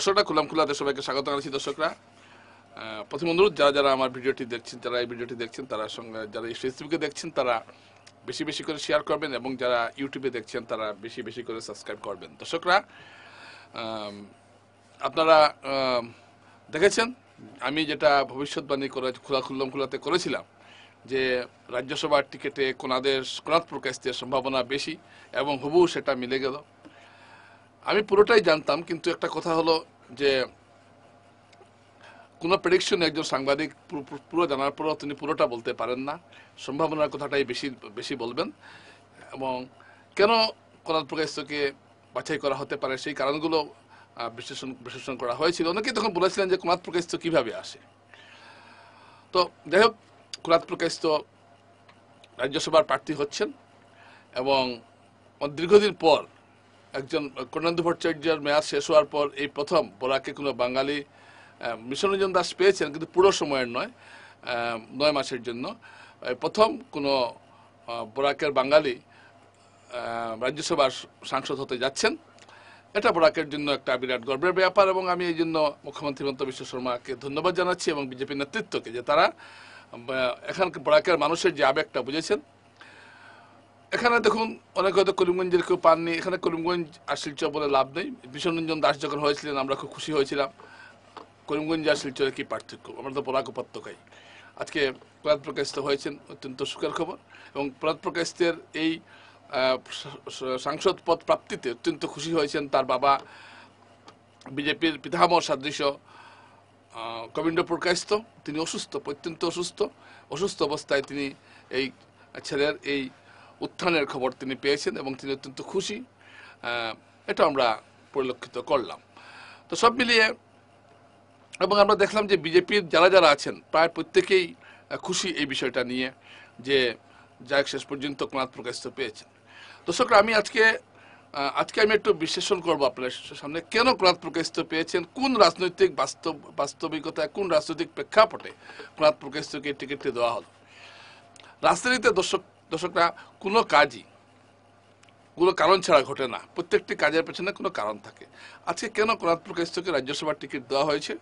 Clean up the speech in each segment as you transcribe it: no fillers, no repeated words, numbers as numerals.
দর্শকরা খোলামখুলাতে সবাইকে স্বাগত জানাচ্ছি। দর্শকরা প্রথম অনুরোধ, যারা যারা আমার ভিডিওটি দেখছেন, যারা এই ভিডিওটি দেখছেন তারা সঙ্গে, যারা ফেসবুকে দেখছেন তারা বেশি বেশি করে শেয়ার করবেন এবং যারা ইউটিউবে দেখছেন তারা বেশি বেশি করে সাবস্ক্রাইব করবেন। দর্শকরা আপনারা দেখেছেন আমি যেটা ভবিষ্যৎবাণী করে খোলাতে করেছিলাম যে রাজ্যসভার টিকিটে কোনাদপুর কাস্তের সম্ভাবনা বেশি এবং হুবহু সেটা মিলে গেল। আমি পুরোটাই জানতাম, কিন্তু একটা কথা হলো যে কোনো প্রেডিকশন একজন সাংবাদিক পুরো জানার পরও তিনি পুরোটা বলতে পারেন না, সম্ভাবনার কথাটাই বেশি বেশি বলবেন। এবং কেন কোনাদপুর কাস্তকে বাছাই করা হতে পারে সেই কারণগুলো বিশ্লেষণ করা হয়েছিল। অনেকেই তখন বলেছিলেন যে কোনাদপুর কাস্ত কীভাবে আসে। তো যাই হোক, কোনাদপুর কাস্ত রাজ্যসভার প্রার্থী হচ্ছেন এবং দীর্ঘদিন পর একজন কর্ণেন্দু ভট্টাচার্যের মেয়াদ শেষ হওয়ার পর এই প্রথম বরাকে কোনো বাঙালি, মিশনরঞ্জন দাস পেয়েছেন কিন্তু পুরো সময়ের নয়, 9 মাসের জন্য, প্রথম কোনো বরাকের বাঙালি রাজ্যসভার সাংসদ হতে যাচ্ছেন। এটা বরাকের জন্য একটা বিরাট গর্বের ব্যাপার এবং আমি এই জন্য মুখ্যমন্ত্রী হিমন্ত বিশ্ব শর্মাকে ধন্যবাদ জানাচ্ছি এবং বিজেপি নেতৃত্বকে যে তারা এখানকার বরাকের মানুষের যে আবেগটা বুঝেছেন। এখানে দেখুন, অনেক হয়তো করিমগঞ্জের কেউ পাননি। এখানে করিমগঞ্জ আর শিলচর বলে লাভ নেই। মিশনরঞ্জন দাস যখন হয়েছিলেন আমরা খুব খুশি হয়েছিলাম। করিমগঞ্জ আর শিলচরের কি পার্থক্য, আমরা তো বরাক উপত্যকায়। আজকে কোনাদপুর কাস্ত হয়েছেন, অত্যন্ত সুখের খবর। এবং কোনাদপুর কাস্তের এই সাংসদ পদ প্রাপ্তিতে অত্যন্ত খুশি হয়েছেন তার বাবা, বিজেপির পিতামহ সাদৃশ্য কবিন্দ্রপুর কাস্ত। তিনি অসুস্থ, অত্যন্ত অসুস্থ অবস্থায় তিনি এই ছেলের এই উত্থানের খবর তিনি পেয়েছেন এবং তিনি অত্যন্ত খুশি। এটা আমরা পরিলক্ষিত করলাম। তো সব মিলিয়ে এবং আমরা দেখলাম যে বিজেপির যারা যারা আছেন প্রায় প্রত্যেকেই খুশি এই বিষয়টা নিয়ে যে যাই শেষ পর্যন্ত কোনাদপুর কাস্ত পেয়েছেন। দর্শকরা, আমি আজকে আমি একটু বিশ্লেষণ করবো আপনার সামনে কেন কোনাদপুর কাস্ত পেয়েছেন, কোন রাজনৈতিক বাস্তবিকতায়, কোন রাজনৈতিক প্রেক্ষাপটে কোনাদপুর কাস্তকে টিকিটটি দেওয়া হলো। রাজনীতিতে দর্শকরা কোনো কাজই কোনো কারণ ছাড়া ঘটে না, প্রত্যেকটি কাজের পেছনে কোনো কারণ থাকে। আজকে কেন কোনাদপুর কাস্তকে রাজ্যসভার টিকিট দেওয়া হয়েছে,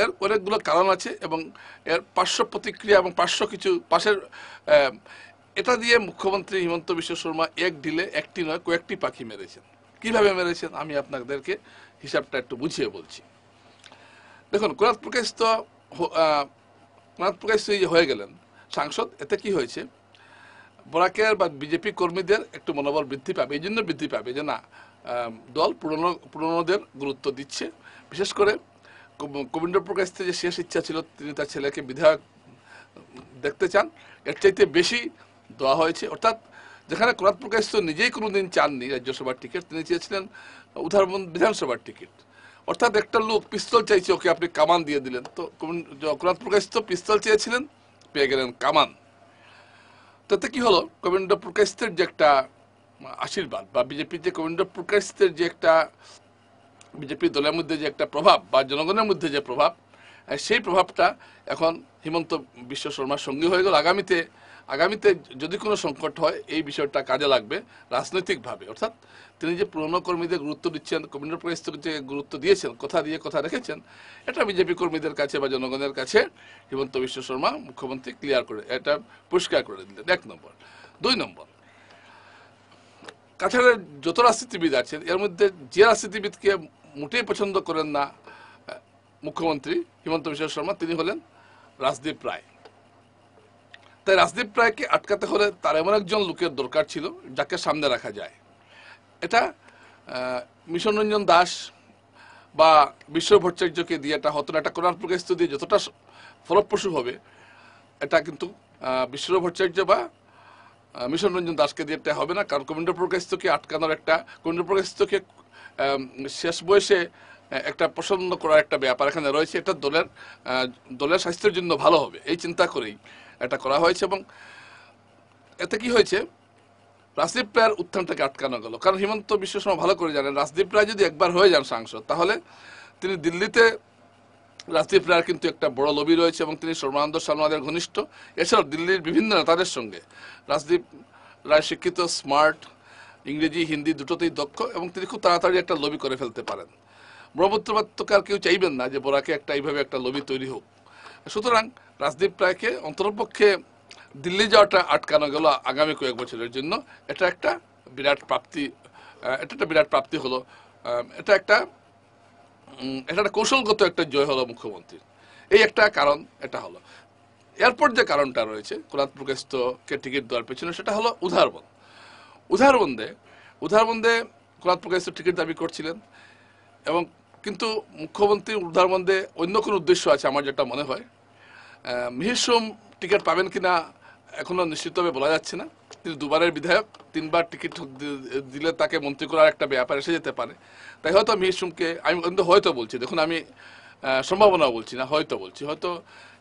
এর অনেকগুলো কারণ আছে এবং এর পার্শ্ব প্রতিক্রিয়া এবং পাশের এটা দিয়ে মুখ্যমন্ত্রী হিমন্ত বিশ্ব শর্মা এক ঢিলে একটি নয় কয়েকটি পাখি মেরেছেন। কিভাবে মেরেছেন আমি আপনাদেরকে হিসাবটা একটু বুঝিয়ে বলছি। দেখুন, কোনাদপুর কাস্ত হয়ে গেলেন সাংসদ, এতে কি হয়েছে, বরাকের বা বিজেপি কর্মীদের একটু মনোবল বৃদ্ধি পাবে। এই জন্য বৃদ্ধি পাবে যে না, দল পুরনোদের গুরুত্ব দিচ্ছে। বিশেষ করে কবিন্দ্রপুর কাস্তে যে শেষ ইচ্ছা ছিল, তিনি তার ছেলেকে বিধায়ক দেখতে চান, এর চাইতে বেশি দেওয়া হয়েছে। অর্থাৎ যেখানে কোনাদপুর কাস্ত নিজেই কোনোদিন চাননি রাজ্যসভার টিকিট, তিনি চেয়েছিলেন উদাহরণ বিধানসভার টিকিট। অর্থাৎ একটা লোক পিস্তল চাইছে, ওকে আপনি কামান দিয়ে দিলেন। তো কোনাদপুর কাস্ত পিস্তল চেয়েছিলেন, পেয়ে গেলেন কামান। তাতে কি হলো, কবিন্দ্রপুর কাস্তের যে একটা আশীর্বাদ বা বিজেপির যে কবিন্দ্রপুর কাস্তের যে একটা বিজেপি দলের মধ্যে যে একটা প্রভাব বা জনগণের মধ্যে যে প্রভাব, সেই প্রভাবটা এখন হিমন্ত বিশ্ব শর্মার সঙ্গী হয়ে গেল। আগামীতে যদি কোনো সংকট হয় এই বিষয়টা কাজে লাগবে রাজনৈতিকভাবে। অর্থাৎ তিনি যে পুরনো কর্মীদের গুরুত্ব দিচ্ছেন, কবিন্দ্রপুর কাস্তকে যে গুরুত্ব দিয়েছেন, কথা দিয়ে কথা রেখেছেন, এটা বিজেপি কর্মীদের কাছে বা জনগণের কাছে হিমন্ত বিশ্ব শর্মা মুখ্যমন্ত্রী এটা পরিষ্কার করে দিলেন, 1 নম্বর। 2 নম্বর, কাছাড়ের যত রাজনীতিবিদ আছেন এর মধ্যে যে রাজনীতিবিদকে মোটেই পছন্দ করেন না মুখ্যমন্ত্রী হিমন্ত বিশ্ব শর্মা, তিনি হলেন রাজদীপ রায়। তাই রাজদীপ রায়কে আটকাতে হলে তার এমন একজন লোকের দরকার ছিল যাকে সামনে রাখা যায়। এটা মিশনরঞ্জন দাস বা বিশ্ব ভট্টাচার্যকে দিয়ে এটা হতো না। এটা কোনাদপুর কাস্ত দিয়ে যতটা ফলপ্রসূ হবে, এটা কিন্তু বিশ্ব ভট্টাচার্য বা মিশনরঞ্জন দাসকে দিয়ে এটা হবে না। কারণ কবিন্দ্রপুর কাস্তকে আটকানোর কবিন্দ্রপুর কাস্তকে শেষ বয়সে একটা পছন্দ করার একটা ব্যাপার এখানে রয়েছে। এটা দলের স্বাস্থ্যের জন্য ভালো হবে এই চিন্তা করেই এটা করা হয়েছে। এবং এতে কি হয়েছে, রাজদীপ রায়ের উত্থানটাকে আটকানো গেল। কারণ হিমন্ত বিশ্ব শর্মা ভালো করে জানেন, রাজদীপ রায় যদি একবার হয়ে যান সাংসদ, তাহলে তিনি দিল্লিতে, রাজদীপ রায়ের কিন্তু একটা বড় লবি রয়েছে এবং তিনি সর্বানন্দ সোনোয়ালের ঘনিষ্ঠ। এছাড়াও দিল্লির বিভিন্ন নেতাদের সঙ্গে রাজদীপ রায় শিক্ষিত, স্মার্ট, ইংরেজি হিন্দি দুটোতেই দক্ষ এবং তিনি খুব তাড়াতাড়ি একটা লবি করে ফেলতে পারেন। ব্রহ্মপুত্র আর কেউ চাইবেন না যে বোরাকে একটা এইভাবে একটা লবি তৈরি হোক। সুতরাং রাজদীপ রায়কে অন্তরপক্ষে দিল্লি যাওয়াটা আটকানো গেল আগামী কয়েক বছরের জন্য। এটা একটা বিরাট প্রাপ্তি, এটা একটা বিরাট প্রাপ্তি হলো। এটা একটা কৌশলগত একটা জয় হলো মুখ্যমন্ত্রীর। এই একটা কারণ এটা হলো। এরপর যে কারণটা রয়েছে কোনাত প্রকাশকে টিকিট দেওয়ার পেছনে, সেটা হলো উধারবন্দ। উধারবন্দে কোনাত প্রকাশ টিকিট দাবি করছিলেন, এবং কিন্তু মুখ্যমন্ত্রী উধারবন্দে অন্য কোনো উদ্দেশ্য আছে আমার যেটা মনে হয়। মিহির সোম টিকিট পাবেন কিনা এখনো নিশ্চিতভাবে বলা যাচ্ছে না। তিনি দুবারের বিধায়ক, 3বার টিকিট দিলে তাকে মন্ত্রী করার একটা ব্যাপার এসে যেতে পারে। তাই হয়তো মিহির সোমকে, আমি কিন্তু হয়তো বলছি, দেখুন আমি সম্ভাবনা বলছি না, হয়তো বলছি, হয়তো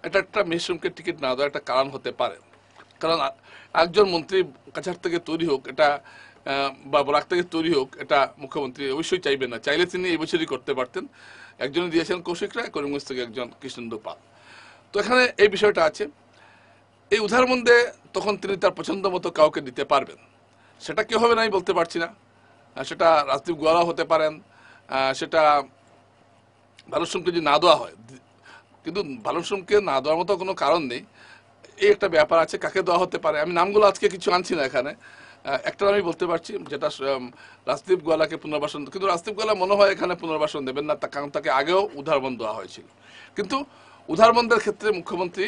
এটা একটা মিহির সোমকে টিকিট না দেওয়ার একটা কারণ হতে পারে। কারণ একজন মন্ত্রী কাছাড় থেকে তৈরি হোক এটা, বা বরাক থেকে তৈরি হোক এটা মুখ্যমন্ত্রী অবশ্যই চাইবেন না। চাইলে তিনি এই বছরই করতে পারতেন। একজনে দিয়েছেন কৌশিক রায়, করিমগঞ্জ থেকে একজন কৃষ্ণেন্দু পাল। তো এখানে এই বিষয়টা আছে। এই উধারবন্দে তখন তিনি তার পছন্দ মতো কাউকে দিতে পারবেন। সেটা কেউ হবে না আমি বলতে পারছি না, সেটা রাজদীপ গোয়ালা হতে পারেন, সেটা ভালুর সোমকে যদি না দেওয়া হয়, কিন্তু ভালুর সোমকে না দেওয়ার মতো কোনো কারণ নেই। এই একটা ব্যাপার আছে, কাকে দেওয়া হতে পারে। আমি নামগুলো আজকে কিছু আনছি না এখানে, একটা আমি বলতে পারছি যেটা রাজদীপ গোয়ালাকে পুনর্বাসন, কিন্তু রাজদীপ গোয়ালা মনে হয় এখানে পুনর্বাসন দেবেন না, কারণ তাকে আগেও উধারবন্দ দেওয়া হয়েছিল। কিন্তু উধারবন্দের ক্ষেত্রে মুখ্যমন্ত্রী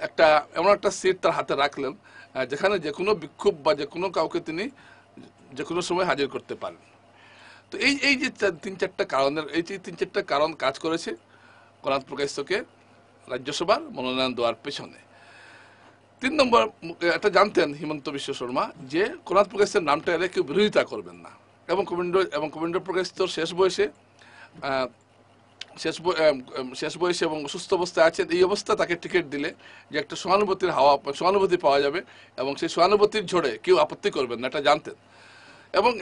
একটা এমন একটা সিট তার হাতে রাখলেন যেখানে যে কোনো বিক্ষোভ বা যে কোনো কাউকে তিনি যে কোনো সময় হাজির করতে পারেন। তো এই এই যে 3-4টা কারণের, এই যে 3-4টা কারণ কাজ করেছে কোনাত প্রকাশকে রাজ্যসভার মনোনয়ন দেওয়ার পেছনে। 3 নম্বর, এটা জানতেন হিমন্ত বিশ্ব শর্মা যে কোনাত প্রকাশের নামটা এলে কেউ বিরোধিতা করবেন না, এবং কবীন্দ্র প্রকাশ তো শেষ বয়সে এবং অসুস্থ অবস্থায় আছেন। এই অবস্থা তাকে টিকিট দিলে যে একটা সহানুভূতি পাওয়া যাবে, এবং সেই সহানুভূতির ঝড়ে কেউ আপত্তি করবেন না, এটা জানতেন। এবং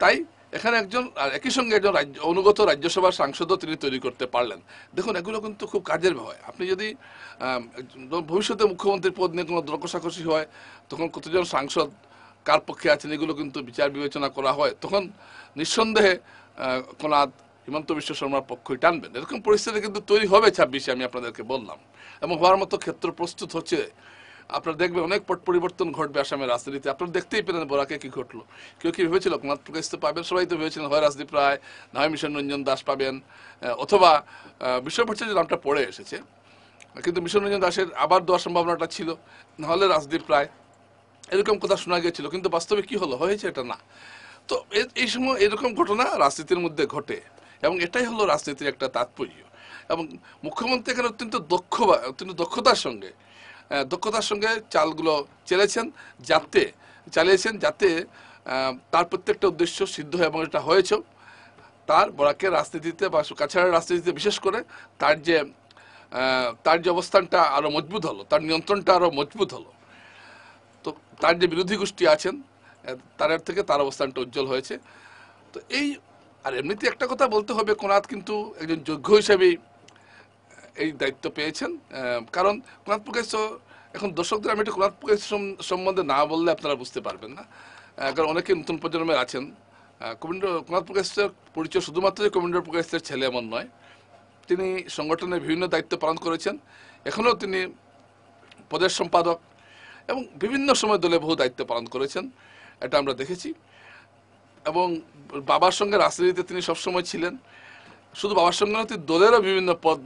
তাই এখানে একই সঙ্গে একজন অনুগত রাজ্যসভার সাংসদও তিনি তৈরি করতে পারলেন। দেখুন, এগুলো কিন্তু খুব কাজের হয়। আপনি যদি ভবিষ্যতে মুখ্যমন্ত্রীর পদ নিয়ে কোনো দর কষাকষি হয়, তখন কতজন সাংসদ কার পক্ষে আছেন এগুলো কিন্তু বিচার বিবেচনা করা হয়, তখন নিঃসন্দেহে কোনাত হিমন্ত বিশ্ব শর্মার পক্ষই টানবেন। এরকম পরিস্থিতি কিন্তু তৈরি হবে 26-এ, আমি আপনাদেরকে বললাম, এবং হওয়ার মতো ক্ষেত্র প্রস্তুত হচ্ছে। আপনারা দেখবেন অনেক পট পরিবর্তন ঘটবে আসামের রাজনীতিতে। আপনারা দেখতেই পেলেন বরাকে কি ঘটলো। কেউ কি ভেবেছিল কোনাত প্রকাশ তো পাবেন? সবাই তো ভেবেছিলেন হয় রাজদীপ রায়, না হয় মিশন রঞ্জন দাস পাবেন, অথবা বিশ্বভট্টাচার্য নামটা পড়ে এসেছে, কিন্তু মিশন রঞ্জন দাসের আবার দেওয়ার সম্ভাবনাটা ছিল, নাহলে রাজদীপ রায়, এরকম কথা শোনা গিয়েছিল। কিন্তু বাস্তবে কি হলো, হয়েছে এটা না। তো এই সময় এরকম ঘটনা রাজনীতির মধ্যে ঘটে, এবং এটাই হলো রাজনীতির একটা তাৎপর্য। এবং মুখ্যমন্ত্রী এখানে অত্যন্ত দক্ষতার সঙ্গে চালগুলো চালিয়েছেন, যাতে তার প্রত্যেকটা উদ্দেশ্য সিদ্ধ হয়, এবং এটা হয়েছে। তার বরাকের রাজনীতিতে বা কাছাড়ের রাজনীতিতে বিশেষ করে তার যে অবস্থানটা আরো মজবুত হলো, তার নিয়ন্ত্রণটা আরো মজবুত হলো। তো তার যে বিরোধী গোষ্ঠী আছেন তার থেকে তার অবস্থানটা উজ্জ্বল হয়েছে। তো আর এমনিতে একটা কথা বলতে হবে, কোনাত কিন্তু একজন যোগ্য হিসেবেই এই দায়িত্ব পেয়েছেন। কারণ কোনাত প্রকাশ, এখন দর্শকদের আমি একটু কোনাত প্রকাশ সম্বন্ধে না বললে আপনারা বুঝতে পারবেন না, কারণ অনেকে নতুন প্রজন্মের আছেন। কোনাত প্রকাশের পরিচয় শুধুমাত্র যে কবীন্দ্র প্রকাশের ছেলে এমন নয়, তিনি সংগঠনের বিভিন্ন দায়িত্ব পালন করেছেন, এখনও তিনি প্রদেশ সম্পাদক, এবং বিভিন্ন সময় দলে বহু দায়িত্ব পালন করেছেন, এটা আমরা দেখেছি। এবং বাবার সঙ্গে রাজনীতিতে তিনি সবসময় ছিলেন। শুধু বাবার সঙ্গে নয়, তিনি দলেরও বিভিন্ন পদ,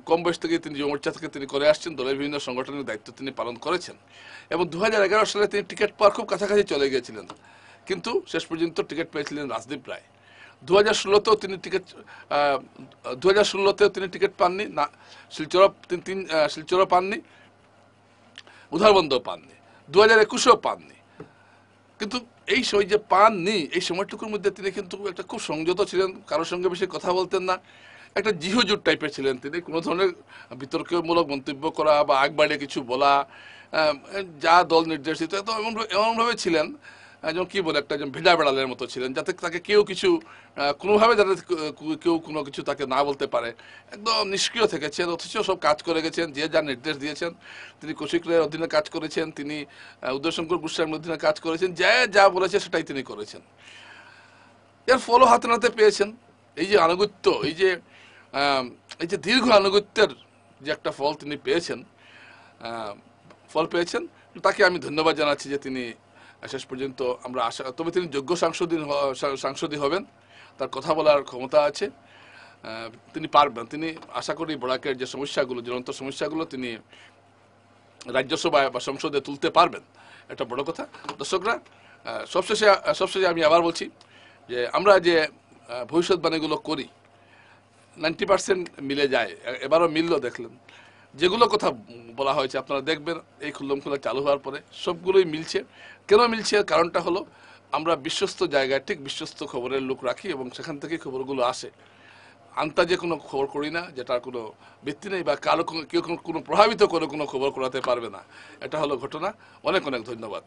কম বয়স থেকে তিনি যুব মোর্চা থেকে তিনি করে আসছেন, দলের বিভিন্ন সংগঠনের দায়িত্ব তিনি পালন করেছেন। এবং 2011 সালে তিনি টিকিট পাওয়ার খুব কাছাকাছি চলে গিয়েছিলেন, কিন্তু শেষ পর্যন্ত টিকিট পেয়েছিলেন রাজদীপ রায়। 2016তেও তিনি টিকিট পাননি, না শিলচরও পাননি, উধারবন্দও পাননি, 2021এও পাননি। কিন্তু এই সময় যে পাননি, এই সময়টুকুর মধ্যে তিনি কিন্তু একটা খুব সংযত ছিলেন, কারোর সঙ্গে বেশি কথা বলতেন না, একটা জিহুজুর টাইপের ছিলেন তিনি। কোনো ধরনের বিতর্কমূলক মন্তব্য করা বা আগ বাড়িয়ে কিছু বলা, যা দল নির্দেশিত, তো এমনভাবে ছিলেন যেমন কি বলে, একটা ভেড়া বেড়ালের মতো ছিলেন, যাতে তাকে কেউ কিছু কোনোভাবে যাতে কেউ কোনো কিছু তাকে না বলতে পারে। একদম নিষ্ক্রিয় থেকেছেন, অথচ সব কাজ করে গেছেন, যে যা নির্দেশ দিয়েছেন। তিনি কৌশিক রায়ের অধীনে কাজ করেছেন, তিনি উদয়শঙ্কর গোস্বামীর অধীনে কাজ করেছেন, যা বলেছে সেটাই তিনি করেছেন। এর ফলও হাতে নাতে পেয়েছেন। এই যে আনুগত্য, এই যে দীর্ঘ আনুগত্যের যে একটা ফল তিনি পেয়েছেন, ফল পেয়েছেন, তাকে আমি ধন্যবাদ জানাচ্ছি যে তিনি শেষ পর্যন্ত আমরা আশা, তবে তিনি যোগ্য সাংসদই হবেন, তার কথা বলার ক্ষমতা আছে, তিনি পারবেন। তিনি আশা করি বরাকের যে সমস্যাগুলো, জ্বলন্ত সমস্যাগুলো তিনি রাজ্যসভায় বা সংসদে তুলতে পারবেন, এটা বড় কথা। দর্শকরা, সবশেষে আমি আবার বলছি যে আমরা যে ভবিষ্যৎবাণীগুলো করি 90% মিলে যায়, এবারও মিলল দেখলেন। যেগুলো কথা বলা হয়েছে আপনারা দেখবেন এই খুল্লম খোলা চালু হওয়ার পরে সবগুলোই মিলছে। কেন মিলছে? কারণটা হলো আমরা বিশ্বস্ত জায়গায় ঠিক বিশ্বস্ত খবরের লোক রাখি এবং সেখান থেকে খবরগুলো আসে। আন্তাজে কোনো খবর করি না যেটার কোনো ভিত্তি নেই বা কারো কেউ কোনো প্রভাবিত করে কোনো খবর করাতে পারবে না। এটা হলো ঘটনা। অনেক অনেক ধন্যবাদ।